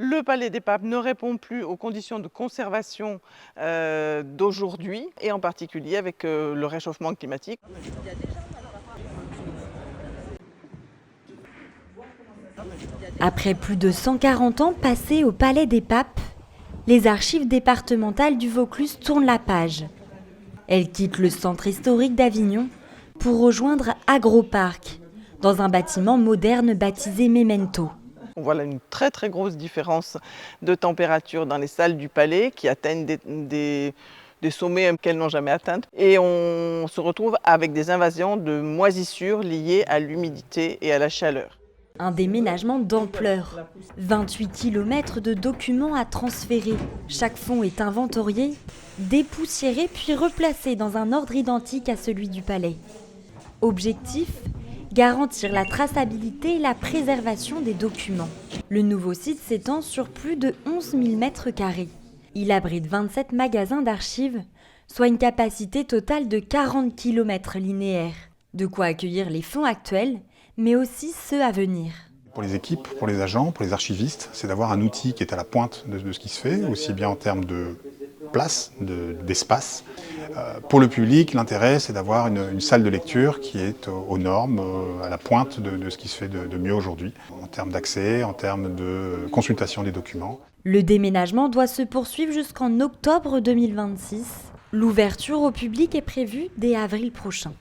Le Palais des Papes ne répond plus aux conditions de conservation d'aujourd'hui, et en particulier avec le réchauffement climatique. Après plus de 140 ans passés au Palais des Papes, les archives départementales du Vaucluse tournent la page. Elles quittent le centre historique d'Avignon pour rejoindre Agroparc, dans un bâtiment moderne baptisé Memento. Voilà une très grosse différence de température dans les salles du palais qui atteignent des sommets qu'elles n'ont jamais atteints. Et on se retrouve avec des invasions de moisissures liées à l'humidité et à la chaleur. Un déménagement d'ampleur. 28 km de documents à transférer. Chaque fonds est inventorié, dépoussiéré puis replacé dans un ordre identique à celui du palais. Objectif : garantir la traçabilité et la préservation des documents. Le nouveau site s'étend sur plus de 11 000 m². Il abrite 27 magasins d'archives, soit une capacité totale de 40 km linéaires. De quoi accueillir les fonds actuels, mais aussi ceux à venir. Pour les équipes, pour les agents, pour les archivistes, c'est d'avoir un outil qui est à la pointe de ce qui se fait, aussi bien en termes de place, d'espace. Pour le public, l'intérêt, c'est d'avoir une salle de lecture qui est aux normes, à la pointe de ce qui se fait de mieux aujourd'hui, en termes d'accès, en termes de consultation des documents. Le déménagement doit se poursuivre jusqu'en octobre 2026. L'ouverture au public est prévue dès avril prochain.